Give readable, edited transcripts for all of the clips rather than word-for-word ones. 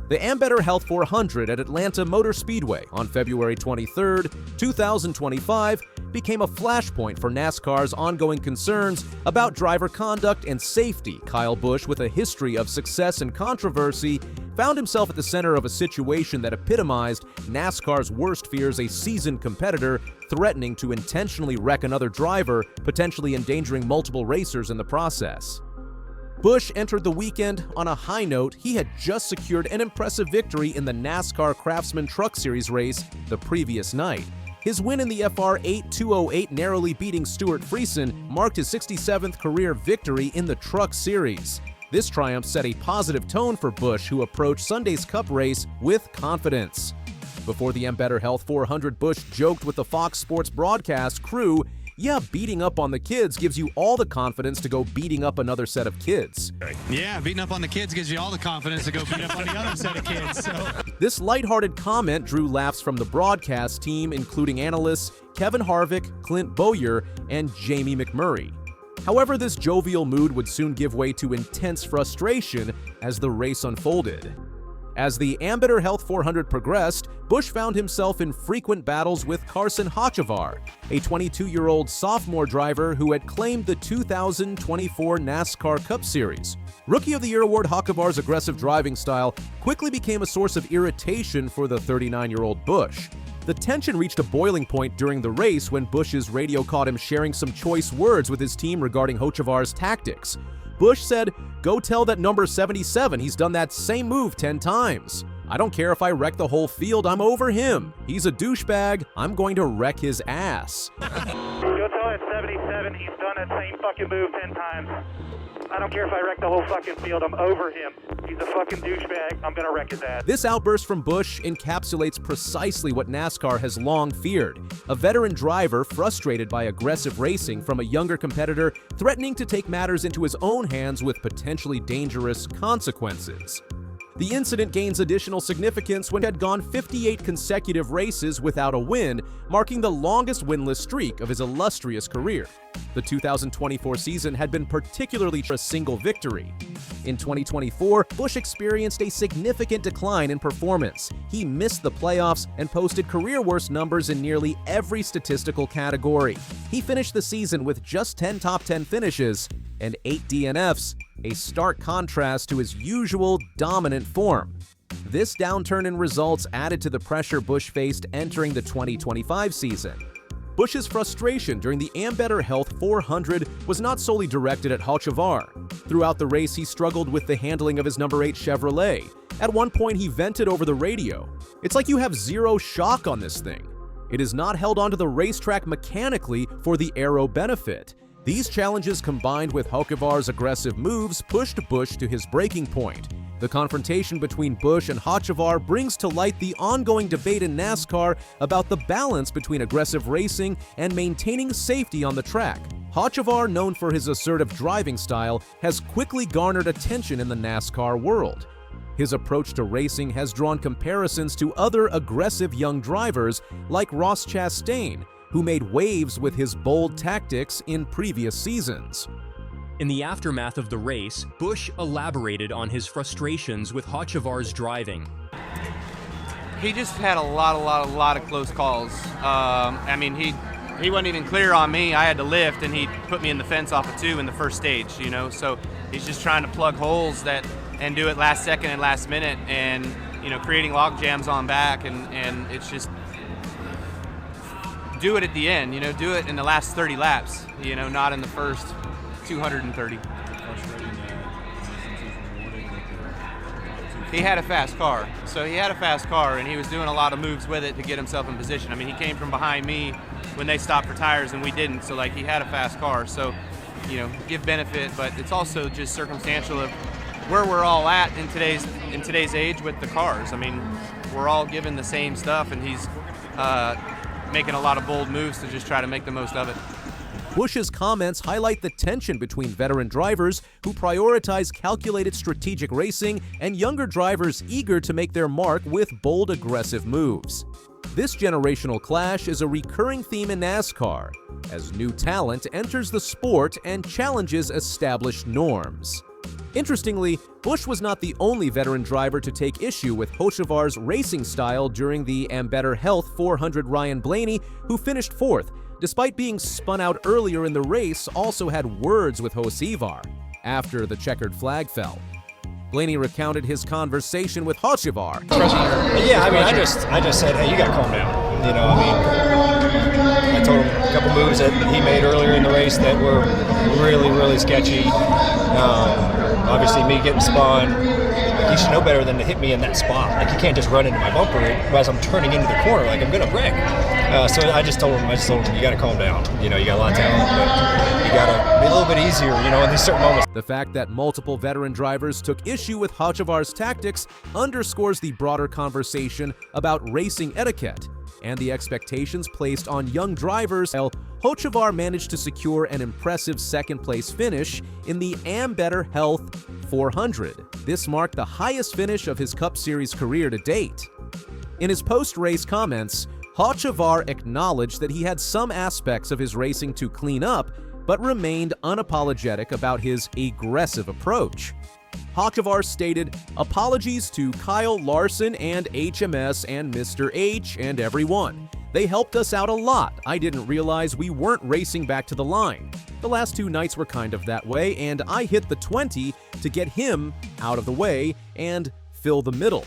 The Ambetter Health 400 at Atlanta Motor Speedway on February 23, 2025, became a flashpoint for NASCAR's ongoing concerns about driver conduct and safety. Kyle Busch, with a history of success and controversy, found himself at the center of a situation that epitomized NASCAR's worst fears: a seasoned competitor threatening to intentionally wreck another driver, potentially endangering multiple racers in the process. Busch entered the weekend on a high note. He had just secured an impressive victory in the NASCAR Craftsman Truck Series race the previous night. His win in the FR 8208, narrowly beating Stuart Friesen, marked his 67th career victory in the Truck Series. This triumph set a positive tone for Busch, who approached Sunday's Cup race with confidence. Before the Ambetter Health 400, Busch joked with the Fox Sports broadcast crew, "Yeah, beating up on the kids gives you all the confidence to go beating up another set of kids." Yeah, beating up on the kids gives you all the confidence to go beat up on the other set of kids. So. This lighthearted comment drew laughs from the broadcast team, including analysts Kevin Harvick, Clint Bowyer, and Jamie McMurray. However, this jovial mood would soon give way to intense frustration as the race unfolded. As the Ambetter Health 400 progressed, Busch found himself in frequent battles with Carson Hocevar, a 22-year-old sophomore driver who had claimed the 2024 NASCAR Cup Series. Rookie of the Year award Hocevar's aggressive driving style quickly became a source of irritation for the 39-year-old Busch. The tension reached a boiling point during the race when Busch's radio caught him sharing some choice words with his team regarding Hocevar's tactics. Busch said, "Go tell that number 77 he's done that same move 10 times. I don't care if I wreck the whole field, I'm over him. He's a douchebag. I'm going to wreck his ass." Go tell that 77 he's done that same fucking move 10 times. I don't care if I wreck the whole fucking field, I'm over him. He's a fucking douchebag, I'm gonna wreck his ass. This outburst from Busch encapsulates precisely what NASCAR has long feared: a veteran driver frustrated by aggressive racing from a younger competitor threatening to take matters into his own hands with potentially dangerous consequences. The incident gains additional significance when he had gone 58 consecutive races without a win, marking the longest winless streak of his illustrious career. The 2024 season had been particularly a single victory. In 2024, Busch experienced a significant decline in performance. He missed the playoffs and posted career-worst numbers in nearly every statistical category. He finished the season with just 10 top 10 finishes and 8 DNFs, a stark contrast to his usual dominant form. This downturn in results added to the pressure Busch faced entering the 2025 season. Busch's frustration during the Ambetter Health 400 was not solely directed at Hocevar. Throughout the race, he struggled with the handling of his number 8 Chevrolet. At one point, he vented over the radio. "It's like you have zero shock on this thing. It is not held onto the racetrack mechanically for the aero benefit." These challenges, combined with Hocevar's aggressive moves, pushed Busch to his breaking point. The confrontation between Busch and Hocevar brings to light the ongoing debate in NASCAR about the balance between aggressive racing and maintaining safety on the track. Hocevar, known for his assertive driving style, has quickly garnered attention in the NASCAR world. His approach to racing has drawn comparisons to other aggressive young drivers like Ross Chastain, who made waves with his bold tactics in previous seasons. In the aftermath of the race, Busch elaborated on his frustrations with Hocevar's driving. He just had a lot of close calls. I mean, he wasn't even clear on me. I had to lift, and he put me in the fence off of 2 in the first stage, you know? So he's just trying to plug holes and do it last second and last minute, and, you know, creating log jams on back, and it's just do it at the end, you know, do it in the last 30 laps, you know, not in the first 230. He had a fast car. So he had a fast car, and he was doing a lot of moves with it to get himself in position. I mean, he came from behind me when they stopped for tires and we didn't. So, like, he had a fast car. So, you know, give benefit, but it's also just circumstantial of where we're all at in today's age with the cars. I mean, we're all given the same stuff, and he's making a lot of bold moves to just try to make the most of it. Busch's comments highlight the tension between veteran drivers who prioritize calculated strategic racing and younger drivers eager to make their mark with bold, aggressive moves. This generational clash is a recurring theme in NASCAR, as new talent enters the sport and challenges established norms. Interestingly, Busch was not the only veteran driver to take issue with Hocevar's racing style during the Ambetter Health 400. Ryan Blaney, who finished 4th, despite being spun out earlier in the race, also had words with Hocevar after the checkered flag fell. Blaney recounted his conversation with Hocevar. Yeah, I mean, I just said, hey, you gotta calm down. You know, I mean, I told him a couple moves that he made earlier in the race that were really, really sketchy. Obviously, me getting spun, you should know better than to hit me in that spot. Like, you can't just run into my bumper as I'm turning into the corner, like I'm gonna wreck. So I just told him, you gotta calm down. You know, you got a lot of talent, but you gotta be a little bit easier, you know, in these certain moments. The fact that multiple veteran drivers took issue with Hocevar's tactics underscores the broader conversation about racing etiquette and the expectations placed on young drivers. Hocevar managed to secure an impressive 2nd-place finish in the Ambetter Health 400. This marked the highest finish of his Cup Series career to date. In his post-race comments, Hocevar acknowledged that he had some aspects of his racing to clean up, but remained unapologetic about his aggressive approach. Hocevar stated, "Apologies to Kyle Larson and HMS and Mr. H and everyone. They helped us out a lot. I didn't realize we weren't racing back to the line. The last 2 nights were kind of that way, and I hit the 20 to get him out of the way and fill the middle.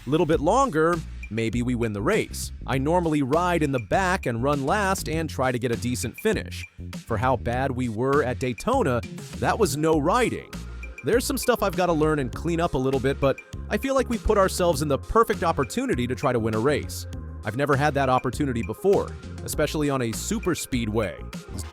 Little bit longer, maybe we win the race. I normally ride in the back and run last and try to get a decent finish. For how bad we were at Daytona, that was no riding. There's some stuff I've got to learn and clean up a little bit, but I feel like we put ourselves in the perfect opportunity to try to win a race. I've never had that opportunity before, especially on a super speedway."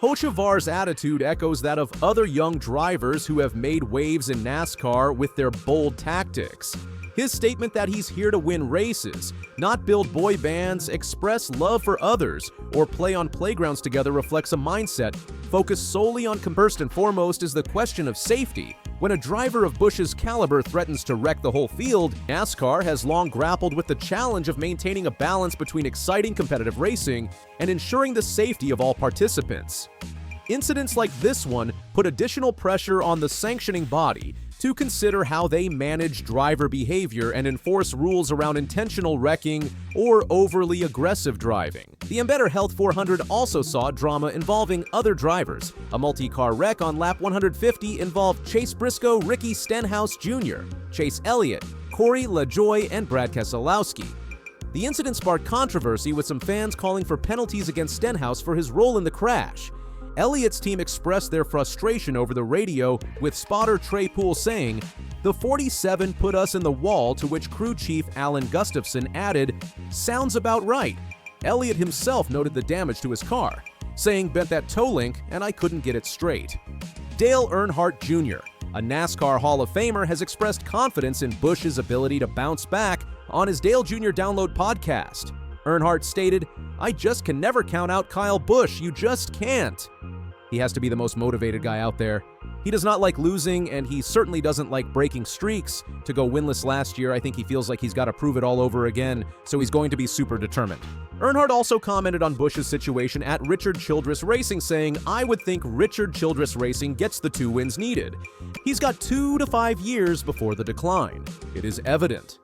Hocevar's attitude echoes that of other young drivers who have made waves in NASCAR with their bold tactics. His statement that he's here to win races, not build boy bands, express love for others, or play on playgrounds together reflects a mindset focused solely on first and foremost is the question of safety. When a driver of Busch's caliber threatens to wreck the whole field, NASCAR has long grappled with the challenge of maintaining a balance between exciting competitive racing and ensuring the safety of all participants. Incidents like this one put additional pressure on the sanctioning body to consider how they manage driver behavior and enforce rules around intentional wrecking or overly aggressive driving. The Ambetter Health 400 also saw drama involving other drivers. A multi-car wreck on lap 150 involved Chase Briscoe, Ricky Stenhouse Jr., Chase Elliott, Corey LaJoie, and Brad Keselowski. The incident sparked controversy with some fans calling for penalties against Stenhouse for his role in the crash. Elliott's team expressed their frustration over the radio, with spotter Trey Poole saying, "The 47 put us in the wall," to which crew chief Alan Gustafson added, "Sounds about right." Elliott himself noted the damage to his car, saying, "Bent that toe link and I couldn't get it straight." Dale Earnhardt Jr., a NASCAR Hall of Famer, has expressed confidence in Busch's ability to bounce back on his Dale Jr. Download podcast. Earnhardt stated, "I just can never count out Kyle Busch, you just can't." He has to be the most motivated guy out there. He does not like losing, and he certainly doesn't like breaking streaks. To go winless last year, I think he feels like he's got to prove it all over again, so he's going to be super determined. Earnhardt also commented on Busch's situation at Richard Childress Racing, saying, "I would think Richard Childress Racing gets the 2 wins needed. He's got 2 to 5 years before the decline. It is evident